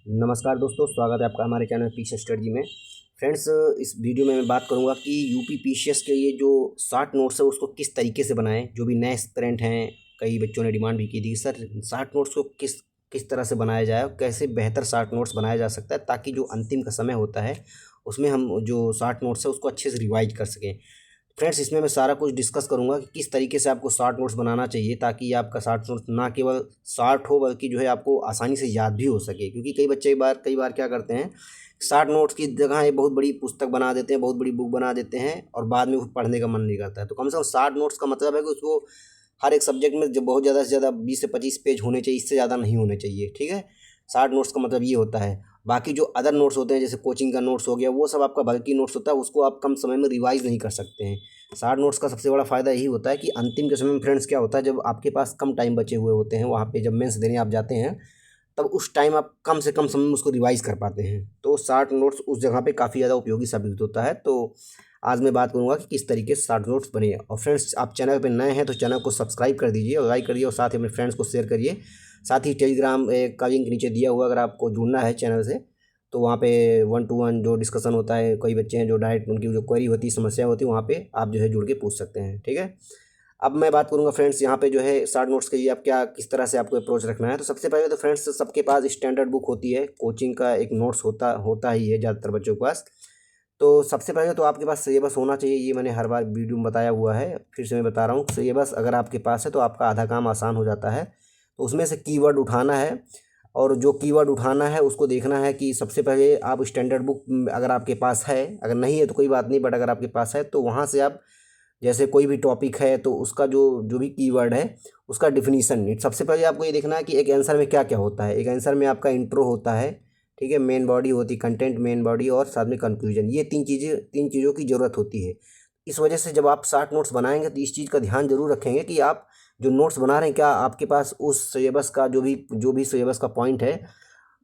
नमस्कार दोस्तों, स्वागत है आपका हमारे चैनल पीसीएस स्टडी में। फ्रेंड्स, इस वीडियो में मैं बात करूंगा कि यूपी पीसीएस के ये जो शार्ट नोट्स है उसको किस तरीके से बनाएं। जो भी नए एस्पिरेंट हैं, कई बच्चों ने डिमांड भी की थी कि सर शार्ट नोट्स को किस किस तरह से बनाया जाए और कैसे बेहतर शार्ट नोट्स बनाया जा सकता है, ताकि जो अंतिम का समय होता है उसमें हम जो शार्ट नोट्स है उसको अच्छे से रिवाइज कर सकें। फ्रेंड्स, इसमें मैं सारा कुछ डिस्कस करूंगा कि किस तरीके से आपको शॉर्ट नोट्स बनाना चाहिए, ताकि आपका शॉर्ट नोट्स ना केवल शॉर्ट हो बल्कि जो है आपको आसानी से याद भी हो सके। क्योंकि कई बार क्या करते हैं, शॉर्ट नोट्स की जगह एक बहुत बड़ी पुस्तक बना देते हैं, बहुत बड़ी बुक बना देते हैं और बाद में वो पढ़ने का मन नहीं करता है। तो कम से कम शॉर्ट नोट्स का मतलब है कि उसको हर एक सब्जेक्ट में जो बहुत ज़्यादा से ज़्यादा 20 से 25 पेज होने चाहिए, इससे ज़्यादा नहीं होने चाहिए। ठीक है, शॉर्ट नोट्स का मतलब ये होता है। बाकी जो अदर नोट्स होते हैं, जैसे कोचिंग का नोट्स हो गया, वो सब आपका बल्कि नोट्स होता है, उसको आप कम समय में रिवाइज नहीं कर सकते हैं। शॉर्ट नोट्स का सबसे बड़ा फ़ायदा यही होता है कि अंतिम के समय में फ्रेंड्स क्या होता है, जब आपके पास कम टाइम बचे हुए होते हैं, वहाँ पे जब मेंस देने आप जाते हैं, तब उस टाइम आप कम से कम समय में उसको रिवाइज कर पाते हैं। तो शॉर्ट नोट्स उस जगह पे काफ़ी ज़्यादा उपयोगी साबित होता है। तो आज मैं बात करूंगा कि किस तरीके से शॉर्ट नोट्स बने। और फ्रेंड्स, आप चैनल पे नए हैं तो चैनल को सब्सक्राइब कर दीजिए और लाइक करिए और साथ ही अपने फ्रेंड्स को शेयर करिए। साथ ही टेलीग्राम का लिंक नीचे दिया हुआ, अगर आपको जुड़ना है चैनल से तो वहाँ पे 1-to-1 जो डिस्कशन होता है, कई बच्चे हैं जो डायरेक्ट उनकी जो क्वेरी होती है, समस्या होती है, वहाँ पे आप जो है जुड़ के पूछ सकते हैं। ठीक है, अब मैं बात करूंगा फ्रेंड्स यहाँ पे जो है शॉर्ट नोट्स के लिए आप क्या किस तरह से आपको अप्रोच रखना है। तो सबसे पहले तो फ्रेंड्स, सबके पास स्टैंडर्ड बुक होती है, कोचिंग का एक नोट्स होता ही है ज़्यादातर बच्चों के पास। तो सबसे पहले तो आपके पास सिलेबस होना चाहिए। ये मैंने हर बार वीडियो में बताया हुआ है, फिर से मैं बता रहा हूँ, सिलेबस अगर आपके पास है तो आपका आधा काम आसान हो जाता है। तो उसमें से कीवर्ड उठाना है, और जो कीवर्ड उठाना है उसको देखना है कि सबसे पहले आप स्टैंडर्ड बुक अगर आपके पास है, अगर नहीं है तो कोई बात नहीं, बट अगर आपके पास है तो वहाँ से आप जैसे कोई भी टॉपिक है तो उसका जो जो भी कीवर्ड है उसका डिफिनीसन, सबसे पहले आपको ये देखना है कि एक आंसर में क्या क्या होता है। एक आंसर में आपका इंट्रो होता है, ठीक है, मेन बॉडी होती है, कंटेंट, मेन बॉडी और साथ में कंक्लूजन। ये तीन चीज़ों की ज़रूरत होती है। इस वजह से जब आप शार्ट नोट्स बनाएंगे तो इस चीज़ का ध्यान जरूर रखेंगे कि आप जो नोट्स बना रहे हैं, क्या आपके पास उस सिलेबस का जो भी सिलेबस का पॉइंट है,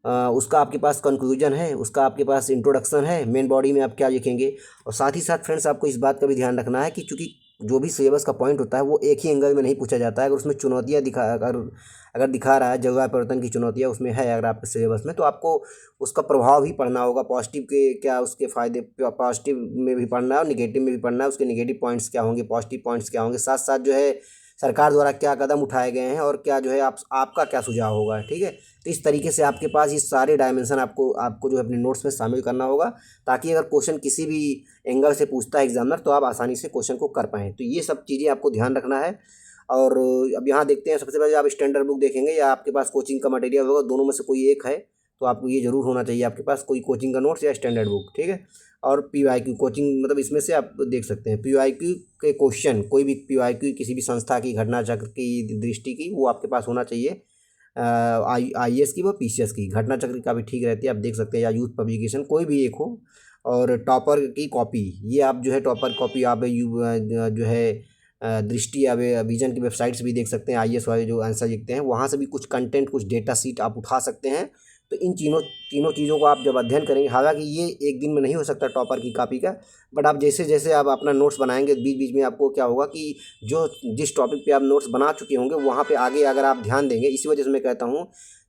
उसका आपके पास कंक्लूजन है, उसका आपके पास इंट्रोडक्शन है, मेन बॉडी में आप क्या लिखेंगे। और साथ ही साथ फ्रेंड्स, आपको इस बात का भी ध्यान रखना है कि चूंकि जो भी सिलेबस का पॉइंट होता है वो एक ही एंगल में नहीं पूछा जाता है। अगर उसमें चुनौतियाँ अगर दिखा रहा है, जलवायु परिवर्तन की चुनौतियाँ उसमें है अगर आपके सिलेबस में, तो आपको उसका प्रभाव भी पढ़ना होगा। पॉजिटिव के क्या उसके फ़ायदे, पॉजिटिव में भी पढ़ना है और निगेटिव में भी पढ़ना है, उसके निगेटिव पॉइंट्स क्या होंगे, पॉजिटिव पॉइंट्स क्या होंगे, साथ साथ जो है सरकार द्वारा क्या कदम उठाए गए हैं और क्या जो है आपका क्या सुझाव होगा। ठीक है, तो इस तरीके से आपके पास ये सारे डायमेंशन आपको आपको जो है अपने नोट्स में शामिल करना होगा, ताकि अगर क्वेश्चन किसी भी एंगल से पूछता है एग्जामिनर तो आप आसानी से क्वेश्चन को कर पाएँ। तो ये सब चीज़ें आपको ध्यान रखना है। और अब यहाँ देखते हैं, सबसे पहले आप स्टैंडर्ड बुक देखेंगे या आपके पास कोचिंग का मटेरियल होगा, दोनों में से कोई एक है तो आपको ये ज़रूर होना चाहिए आपके पास, कोई कोचिंग का नोट्स या स्टैंडर्ड बुक। ठीक है, और पीवाईक्यू कोचिंग, मतलब इसमें से आप देख सकते हैं पीवाईक्यू के क्वेश्चन, कोई भी पीवाईक्यू किसी भी संस्था की घटना चक्र की दृष्टि की, वो आपके पास होना चाहिए। आईएएस की व पीसीएस की घटना चक्र का भी ठीक रहती है, आप देख सकते हैं, या यूथ पब्लिकेशन कोई भी एक हो। और टॉपर की कॉपी, ये आप जो है टॉपर कॉपी आप जो है दृष्टि या विजन की वेबसाइट से भी देख सकते हैं। आईएएस वाले जो आंसर लिखते हैं वहाँ से भी कुछ कंटेंट, कुछ डेटा सीट आप उठा सकते हैं। तो इन तीनों चीज़ों को आप जब अध्ययन करेंगे, हालांकि ये एक दिन में नहीं हो सकता टॉपर की कॉपी का, बट आप जैसे जैसे आप अपना नोट्स बनाएंगे, बीच बीच में आपको क्या होगा कि जो जिस टॉपिक पे आप नोट्स बना चुके होंगे वहाँ पे आगे अगर आप ध्यान देंगे। इसी वजह से मैं कहता हूँ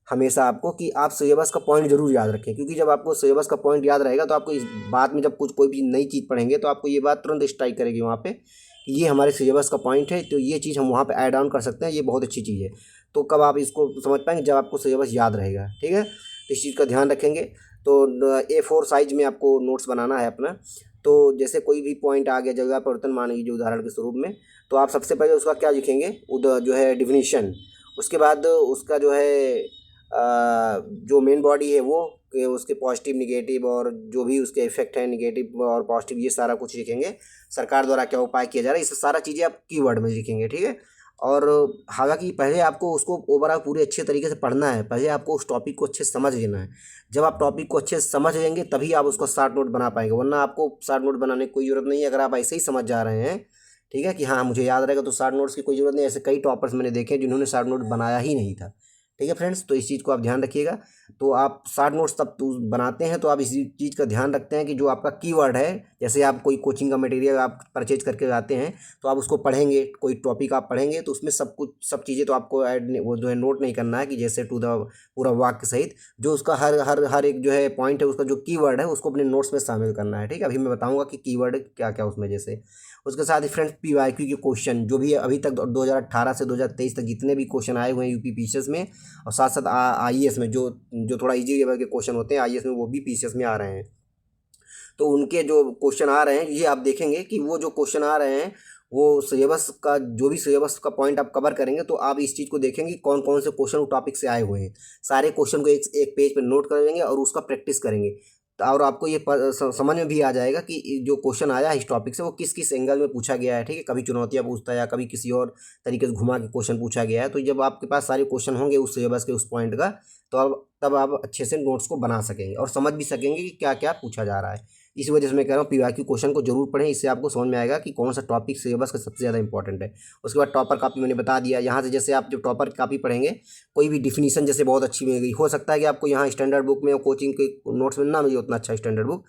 हमेशा आपको कि आप सिलेबस का पॉइंट जरूर याद रखें, क्योंकि जब आपको सिलेबस का पॉइंट याद रहेगा तो आपको इस बात में जब कोई भी नई चीज़ पढ़ेंगे तो आपको ये बात तुरंत स्ट्राइक करेगी वहाँ पे कि ये हमारे सिलेबस का पॉइंट है, तो ये चीज़ हम वहाँ पे ऐड ऑन कर सकते हैं, ये बहुत अच्छी चीज़ है। तो कब आप इसको समझ पाएंगे, जब आपको सिलेबस याद रहेगा। ठीक है, तो इस चीज़ का ध्यान रखेंगे। तो A4 साइज में आपको नोट्स बनाना है अपना। तो जैसे कोई भी पॉइंट आ गया, जगह परिवर्तन मान लीजिए उदाहरण के स्वरूप में, तो आप सबसे पहले उसका क्या लिखेंगे, उधर जो है डिफिनीशन, उसके बाद उसका जो है जो मेन बॉडी है वो, कि उसके पॉजिटिव निगेटिव और जो भी उसके इफेक्ट हैं निगेटिव और पॉजिटिव, ये सारा कुछ लिखेंगे। सरकार द्वारा क्या उपाय किया जा रहा है, ये सारा चीज़ें आप कीवर्ड में लिखेंगे। ठीक है, और हालांकि पहले आपको उसको ओवरऑल पूरे अच्छे तरीके से पढ़ना है, पहले आपको उस टॉपिक को अच्छे से समझ लेना है। जब आप टॉपिक को अच्छे से समझ लेंगे तभी आप उसको शॉर्ट नोट बना पाएंगे, वरना आपको शॉर्ट नोट बनाने की कोई ज़रूरत नहीं है। अगर आप ऐसे ही समझ जा रहे हैं, ठीक है, कि हाँ मुझे याद रहेगा, तो शॉर्ट नोट्स की कोई ज़रूरत नहीं। ऐसे कई टॉपर्स मैंने देखे जिन्होंने शॉर्ट नोट बनाया ही नहीं था। ठीक है फ्रेंड्स, तो इस चीज़ को आप ध्यान रखिएगा। तो आप शॉर्ट नोट्स तब तो बनाते हैं तो आप इसी चीज़ का ध्यान रखते हैं कि जो आपका कीवर्ड है, जैसे आप कोई कोचिंग का मटेरियल आप परचेज करके लाते हैं तो आप उसको पढ़ेंगे, कोई टॉपिक आप पढ़ेंगे तो उसमें सब चीज़ें तो आपको ऐड वो जो है नोट नहीं करना है कि जैसे टू द पूरा वाक्य सहित, जो उसका हर हर हर एक जो है पॉइंट है, उसका जो कीवर्ड है उसको अपने नोट्स में शामिल करना है। ठीक है, अभी मैं बताऊँगा कि कीवर्ड क्या क्या उसमें, जैसे उसके साथ ही फ्रेंड्स पीवाईक्यू के क्वेश्चन जो भी अभी तक 2018 से 2023 तक जितने भी क्वेश्चन आए हुए हैं यूपी पीसीएस में, और साथ साथ आईएएस में जो जो थोड़ा इजी लेवल के क्वेश्चन होते हैं आईएएस में, वो भी पीसीएस में आ रहे हैं। तो उनके जो क्वेश्चन आ रहे हैं ये आप देखेंगे कि वो जो क्वेश्चन आ रहे हैं वो सिलेबस का, जो भी सिलेबस का पॉइंट आप कवर करेंगे तो आप इस चीज़ को देखेंगे कौन कौन से क्वेश्चन उस टॉपिक से आए हुए हैं। सारे क्वेश्चन को एक पेज पर नोट कर लेंगे और उसका प्रैक्टिस करेंगे, और आपको ये समझ में भी आ जाएगा कि जो क्वेश्चन आया है इस टॉपिक से वो किस किस एंगल में पूछा गया है। ठीक है, कभी चुनौतियाँ पूछता है या कभी किसी और तरीके से घुमा के क्वेश्चन पूछा गया है। तो जब आपके पास सारे क्वेश्चन होंगे उस सिलेबस के उस पॉइंट का, तो तब आप अच्छे से नोट्स को बना सकेंगे और समझ भी सकेंगे कि क्या क्या पूछा जा रहा है। इसी वजह से मैं कह रहा हूँ पीवाईक्यू क्वेश्चन को जरूर पढ़ें, इससे आपको समझ में आएगा कि कौन सा टॉपिक सिलेबस का सबसे ज़्यादा इंपॉर्टेंट है। उसके बाद टॉपर कॉपी मैंने बता दिया, यहाँ से जैसे आप जब टॉपर कॉपी पढ़ेंगे कोई भी डिफिनीशन जैसे बहुत अच्छी मिल गई, हो सकता है कि आपको यहाँ स्टैंडर्ड बुक में कोचिंग के नोट्स में ना मिले उतना अच्छा स्टैंडर्ड बुक,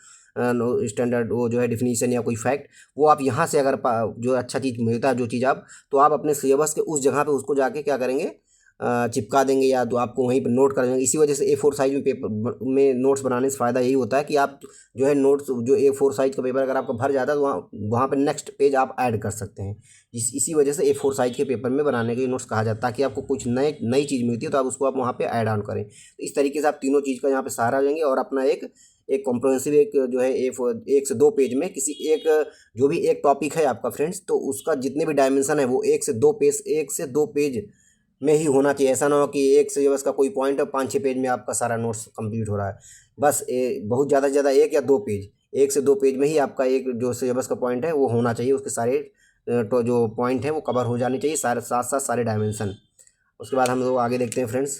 स्टैंडर्ड वो जो है डिफिनीशन या कोई फैक्ट, वो आप यहाँ से अगर जो अच्छा चीज़ मिलता है जो चीज़ आप, तो आप अपने सिलेबस के उस जगह पे उसको जाके क्या करेंगे, चिपका देंगे या तो आपको वहीं पर नोट कर देंगे। इसी वजह से A4 साइज में पेपर में नोट्स बनाने से फ़ायदा यही होता है कि आप जो है नोट्स जो A4 साइज का पेपर अगर आपका भर जाता है तो वहाँ पर नेक्स्ट पेज आप ऐड कर सकते हैं। इसी वजह से A4 साइज के पेपर में बनाने के लिए नोट्स कहा जाता है, ताकि आपको कुछ नई चीज़ मिलती है तो आप उसको आप वहाँ पर ऐड ऑन करें। तो इस तरीके से आप तीनों चीज़ का यहाँ पर सहारा लेंगे और अपना एक कॉम्प्रहेंसिव एक जो है एक से दो पेज में किसी एक जो भी एक टॉपिक है आपका फ्रेंड्स, तो उसका जितने भी डायमेंशन है वो एक से दो पेज में ही होना चाहिए। ऐसा ना हो कि एक सिलेबस का कोई पॉइंट है 5-6 पेज में आपका सारा नोट्स कंप्लीट हो रहा है। बस बहुत ज़्यादा से ज़्यादा 1 या 2 पेज, 1 से 2 पेज में ही आपका एक जो सिलेबस का पॉइंट है वो होना चाहिए, उसके सारे तो जो पॉइंट है वो कवर हो जाने चाहिए, सारे साथ साथ सारे डायमेंशन। उसके बाद हम लोग आगे देखते हैं फ्रेंड्स,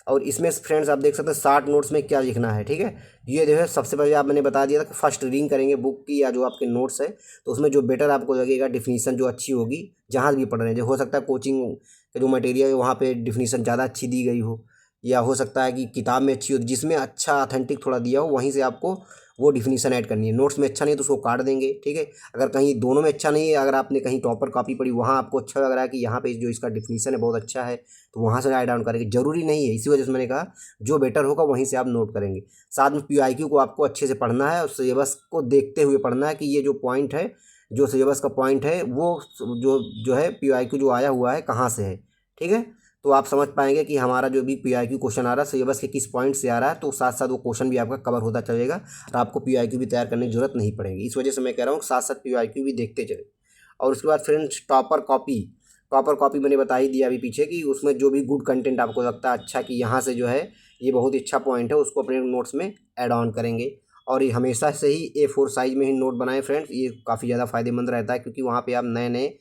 और इसमें फ्रेंड्स आप देख सकते हैं शॉर्ट नोट्स में क्या लिखना है। ठीक है, ये जो है सबसे पहले मैंने बता दिया था कि फर्स्ट रीडिंग करेंगे बुक की या जो आपके नोट्स है, तो उसमें जो बेटर आपको लगेगा डिफिनीशन जो अच्छी होगी, जहाँ भी पढ़ रहे हैं, जो हो सकता है कोचिंग का जो मटेरियल है वहाँ पे डिफिनीशन ज़्यादा अच्छी दी गई हो, या हो सकता है कि किताब में अच्छी हो, जिसमें अच्छा ऑथेंटिक थोड़ा दिया हो वहीं से आपको वो डिफिनीशन ऐड करनी है। नोट्स में अच्छा नहीं तो उसको काट देंगे। ठीक है, अगर कहीं दोनों में अच्छा नहीं है, अगर आपने कहीं टॉपर कॉपी पढ़ी वहाँ आपको अच्छा लग रहा है कि यहाँ पे जो इसका डिफिनीशन है बहुत अच्छा है, तो वहाँ से ऐड डाउन करेंगे, जरूरी नहीं है। इसी वजह से मैंने कहा जो बेटर होगा वहीं से आप नोट करेंगे। साथ में पीआईक्यू को आपको अच्छे से पढ़ना है और सिलेबस को देखते हुए पढ़ना है कि ये जो पॉइंट है, जो सिलेबस का पॉइंट है वो जो है पीआईक्यू जो आया हुआ है कहाँ से है। ठीक है, तो आप समझ पाएंगे कि हमारा जो भी पीआईक्यू क्वेश्चन आ रहा है सिलेबस के किस पॉइंट से आ रहा है, तो साथ साथ वो क्वेश्चन भी आपका कवर होता चलेगा और आपको पीआईक्यू भी तैयार करने की जरूरत नहीं पड़ेगी। इस वजह से मैं कह रहा हूँ साथ साथ पीआईक्यू भी देखते चले। और उसके बाद फ्रेंड्स टॉपर कॉपी मैंने बता ही दिया अभी पीछे कि उसमें जो भी गुड कंटेंट आपको लगता है अच्छा कि यहाँ से जो है ये बहुत ही अच्छा पॉइंट है, उसको अपने नोट्स में ऐड ऑन करेंगे। और ये हमेशा से ही A4 साइज में ही नोट बनाएं फ्रेंड्स, ये काफ़ी ज़्यादा फायदेमंद रहता है क्योंकि वहाँ पे आप नए नए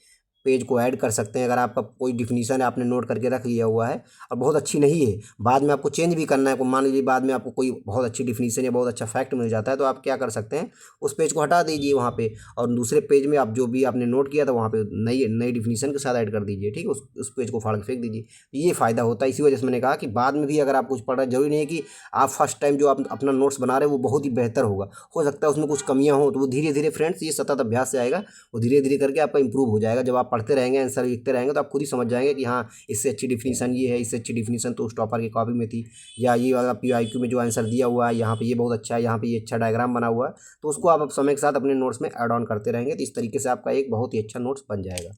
पेज को ऐड कर सकते हैं। अगर आपका कोई डिफिनीशन है आपने नोट करके रख लिया हुआ है और बहुत अच्छी नहीं है, बाद में आपको चेंज भी करना है, मान लीजिए बाद में आपको कोई बहुत अच्छी डिफिनीशन या बहुत अच्छा फैक्ट मिल जाता है, तो आप क्या कर सकते हैं उस पेज को हटा दीजिए वहाँ पे, और दूसरे पेज में आप जो भी आपने नोट किया था वहाँ पे नई नई डिफिनीशन के साथ ऐड कर दीजिए। ठीक है, उस पेज को फाड़ के फेंक दीजिए, ये फ़ायदा होता है। इसी वजह से मैंने कहा कि बाद में भी अगर आप कुछ पढ़ रहे हैं, जरूरी नहीं है कि आप फर्स्ट टाइम जो आप अपना नोट्स बना रहे हैं वो बहुत ही बेहतर होगा, हो सकता है उसमें कुछ कमियाँ हो, तो वो धीरे धीरे फ्रेंड्स ये सतत अभ्यास से आएगा, वो धीरे धीरे करके आपका इंप्रूव हो जाएगा। जब आप पढ़ते रहेंगे आंसर लिखते रहेंगे तो आप खुद ही समझ जाएंगे कि हाँ इससे अच्छी डिफिनीशन ये है, इससे अच्छी डिफिनीशन तो उस टॉपर की कॉपी में थी, या ये वाला पीआईक्यू में जो आंसर दिया हुआ है यहाँ पे ये बहुत अच्छा है, यहाँ पे ये अच्छा डायग्राम बना हुआ है, तो उसको आप समय के साथ अपने नोट्स में ऐड ऑन करते रहेंगे, तो इस तरीके से आपका एक बहुत ही अच्छा नोट्स बन जाएगा।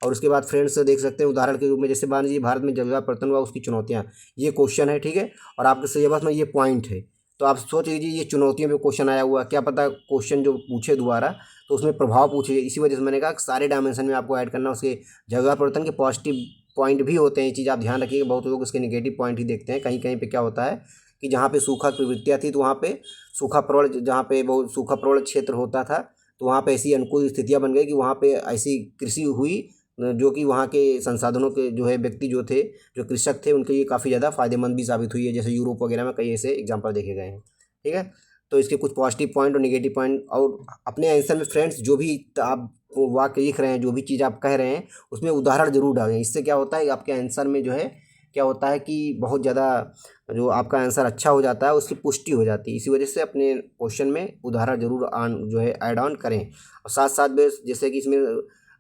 और उसके बाद फ्रेंड्स देख सकते हैं उदाहरण के रूप में, जैसे मान लीजिए भारत में जलवायु परिवर्तन हुआ उसकी चुनौतियाँ, ये क्वेश्चन है। ठीक है, और आपके सिलेबस में ये पॉइंट है, तो आप सोच लीजिए ये चुनौतियों पे क्वेश्चन आया हुआ है, क्या पता क्वेश्चन जो पूछे दोबारा तो उसमें प्रभाव पूछे। इसी वजह से मैंने कहा सारे डायमेंशन में आपको ऐड करना। उसके जलवायु परिवर्तन के पॉजिटिव पॉइंट भी होते हैं, ये चीज़ आप ध्यान रखिएगा। बहुत लोग उसके नेगेटिव पॉइंट ही देखते हैं। कहीं कहीं पे क्या होता है कि जहाँ पे सूखा की प्रवृत्तियाँ थी तो वहाँ पे सूखा प्रवण, जहाँ पे बहुत सूखा प्रवण क्षेत्र होता था तो वहाँ पे ऐसी अनुकूल स्थितियाँ बन गई कि वहाँ पे ऐसी कृषि हुई जो कि वहाँ के संसाधनों के जो है व्यक्ति जो थे, जो कृषक थे, उनके लिए काफ़ी ज़्यादा फायदेमंद भी साबित हुई है। जैसे यूरोप वगैरह में कई ऐसे एग्जाम्पल देखे गए हैं। ठीक है, तो इसके कुछ पॉजिटिव पॉइंट और नेगेटिव पॉइंट, और अपने आंसर में फ्रेंड्स जो भी आप वाक्य लिख रहे हैं, जो भी चीज़ आप कह रहे हैं उसमें उदाहरण जरूर डालें। इससे क्या होता है आपके आंसर में जो है क्या होता है कि बहुत ज़्यादा जो आपका आंसर अच्छा हो जाता है उसकी पुष्टि हो जाती है। इसी वजह से अपने क्वेश्चन में उदाहरण जरूर जो है ऐड ऑन करें। और साथ साथ में जैसे कि इसमें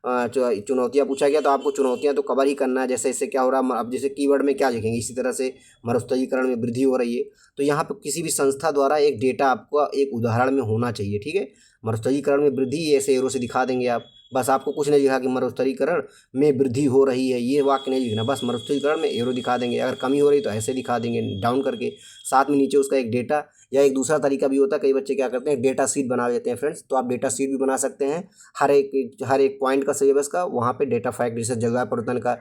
चुनौतियाँ पूछा गया तो आपको चुनौतियाँ तो कवर ही करना है। जैसे इससे क्या हो रहा है, अब जैसे कीवर्ड में क्या लिखेंगे, इसी तरह से मरुस्थलीकरण में वृद्धि हो रही है तो यहाँ पे किसी भी संस्था द्वारा एक डेटा आपको एक उदाहरण में होना चाहिए। ठीक है, मरुस्थलीकरण में वृद्धि ऐसे एरो से दिखा देंगे आप। बस आपको कुछ नहीं लिखा कि मरुस्थलीकरण में वृद्धि हो रही है, ये वाक्य नहीं लिखना, बस मरुस्थलीकरण में एरो दिखा देंगे। अगर कमी हो रही तो ऐसे दिखा देंगे डाउन करके, साथ में नीचे उसका एक डेटा। या एक दूसरा तरीका भी होता है, कई बच्चे क्या करते हैं डेटा शीट बना लेते हैं फ्रेंड्स, तो आप डेटा शीट भी बना सकते हैं। हर एक पॉइंट का सिलेबस का वहाँ पे डेटा फैक्ट, जैसे जलवायु परिवर्तन का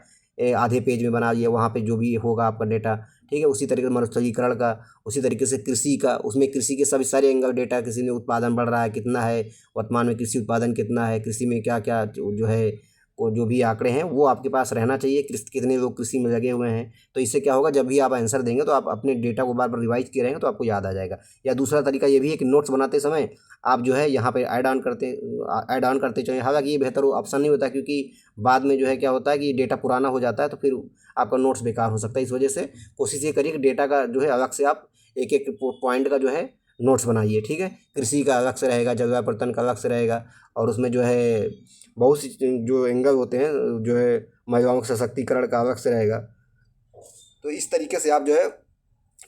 आधे पेज में बना लिया, वहाँ पे जो भी होगा आपका डेटा। ठीक है, उसी तरीके से मरुस्थलीकरण का, उसी तरीके से कृषि का, उसमें कृषि के सभी सारे एंगल डेटा, किसी में उत्पादन बढ़ रहा है कितना है, वर्तमान में कृषि उत्पादन कितना है, कृषि में क्या क्या जो है वो जो भी आंकड़े हैं वो आपके पास रहना चाहिए, कितने लोग कृषि में लगे हुए हैं। तो इससे क्या होगा, जब भी आप आंसर देंगे तो आप अपने डेटा को बार बार रिवाइज किए रहेंगे तो आपको याद आ जाएगा। या दूसरा तरीका ये भी है कि नोट्स बनाते समय आप जो है यहाँ पे ऐड ऑन करते चलें। हालांकि ये बेहतर ऑप्शन नहीं होता, क्योंकि बाद में जो है क्या होता है कि डेटा पुराना हो जाता है तो फिर आपका नोट्स बेकार हो सकता है। इस वजह से कोशिश ये करिए कि डेटा का जो है अलग से आप एक एक पॉइंट का जो है नोट्स बनाइए। ठीक है, कृषि का अलग से रहेगा, जलवायु परिवर्तन का अलग से रहेगा, और उसमें जो है बहुत सी जो एंगल होते हैं, जो है महिलाओं के सशक्तिकरण का अलग से रहेगा। तो इस तरीके से आप जो है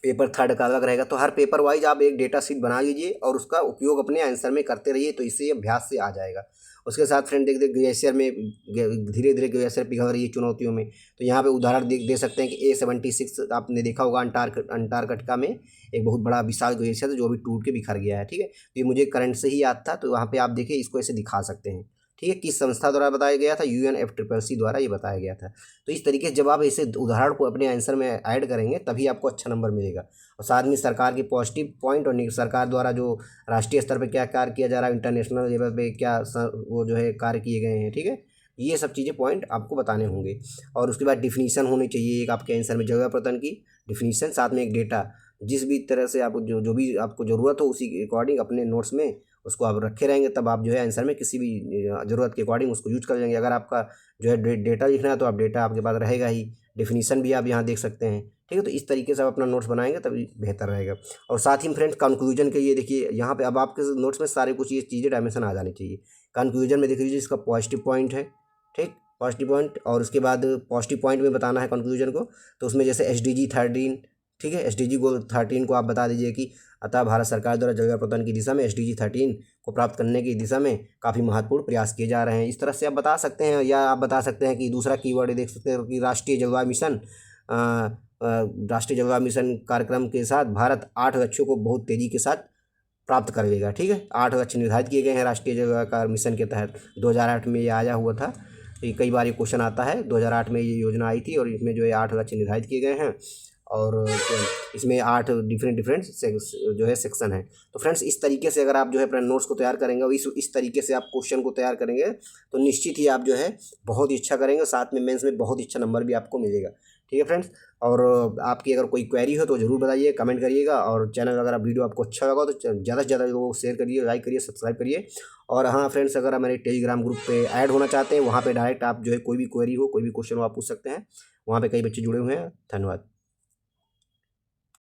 पेपर थर्ड का अलग रहेगा। तो हर पेपर वाइज आप एक डेटा शीट बना लीजिए और उसका उपयोग अपने आंसर में करते रहिए, तो इससे अभ्यास से आ जाएगा। उसके साथ फ्रेंड देख देख ग्लेशियर में धीरे धीरे ग्लेशियर पिघल रही है चुनौतियों में, तो यहाँ पे उदाहरण दे सकते हैं कि A76 आपने देखा होगा अंटार्कटिका में एक बहुत बड़ा विशाल ग्लेशियर जो अभी टूट के बिखर गया है। ठीक है, तो ये मुझे करंट से ही याद था, तो वहाँ पे आप देखिए इसको ऐसे दिखा सकते हैं। ठीक है, किस संस्था द्वारा बताया गया था, UNFCCC द्वारा ये बताया गया था। तो इस तरीके से जब आप ऐसे उदाहरण को अपने आंसर में ऐड करेंगे तभी आपको अच्छा नंबर मिलेगा। और साथ में सरकार के पॉजिटिव पॉइंट और सरकार द्वारा जो राष्ट्रीय स्तर पर क्या कार्य किया जा रहा है, इंटरनेशनल लेवल पे क्या वो जो है कार्य किए गए हैं। ठीक है, ये सब चीज़ें पॉइंट आपको बताने होंगे। और उसके बाद डिफिनीसन होनी चाहिए एक आपके आंसर में, जलवायु परिवर्तन की डिफिनीसन, साथ में एक डेटा। जिस भी तरह से आपको जो भी आपको ज़रूरत हो उसी के अकॉर्डिंग अपने नोट्स में उसको आप रखे रहेंगे, तब आप जो है आंसर में किसी भी ज़रूरत के अकॉर्डिंग उसको यूज कर लेंगे। अगर आपका जो है डेटा लिखना है तो आप डेटा आपके पास रहेगा ही, डेफिनीशन भी आप यहाँ देख सकते हैं। ठीक है, तो इस तरीके से आप अपना नोट्स बनाएंगे तभी बेहतर रहेगा। और साथ ही फ्रेंड्स कंक्लूजन के लिए देखिए यहाँ पे अब आपके नोट्स में सारे कुछ ये चीज़ें डायमेंशन आ जानी चाहिए। कंक्लूजन में देख लीजिए इसका पॉजिटिव पॉइंट है, ठीक, पॉजिटिव पॉइंट, और उसके बाद पॉजिटिव पॉइंट में बताना है कंक्लूजन को। तो उसमें जैसे SDG 13, ठीक है, SDG गोल 13 को आप बता दीजिए कि अतः भारत सरकार द्वारा जलवायु परिवर्तन की दिशा में SDG 13 को प्राप्त करने की दिशा में काफ़ी महत्वपूर्ण प्रयास किए जा रहे हैं। इस तरह से आप बता सकते हैं। या आप बता सकते हैं कि दूसरा कीवर्ड देख सकते हैं कि राष्ट्रीय जलवायु मिशन, राष्ट्रीय जलवायु मिशन कार्यक्रम के साथ भारत 8 लक्ष्यों को बहुत तेज़ी के साथ प्राप्त कर लेगा। ठीक है, 8 लक्ष्य निर्धारित किए गए हैं राष्ट्रीय जलवायु मिशन के तहत। 2008 में ये आया हुआ था, ये कई बार ये क्वेश्चन आता है। 2008 में ये योजना आई थी और इसमें जो है 8 लक्ष्य निर्धारित किए गए हैं, और इसमें 8 डिफरेंट जो है सेक्शन है। तो फ्रेंड्स इस तरीके से अगर आप जो है अपने नोट्स को तैयार करेंगे और इस तरीके से आप क्वेश्चन को तैयार करेंगे तो निश्चित ही आप जो है बहुत ही अच्छा करेंगे, साथ में मेंस में बहुत ही अच्छा नंबर भी आपको मिलेगा। ठीक है फ्रेंड्स, और आपकी अगर कोई क्वेरी हो तो ज़रूर बताइए, कमेंट करिएगा। और चैनल अगर आप वीडियो आपको अच्छा लगा तो ज़्यादा से ज़्यादा लोगों को शेयर करिए, लाइक करिए, सब्सक्राइब करिए। और हाँ फ्रेंड्स, अगर आप मेरे टेलीग्राम ग्रुप पे ऐड होना चाहते हैं, वहाँ पे डायरेक्ट आप जो है कोई भी क्वेरी हो, कोई भी क्वेश्चन हो आप पूछ सकते हैं। वहाँ पे कई बच्चे जुड़े हुए हैं। धन्यवाद।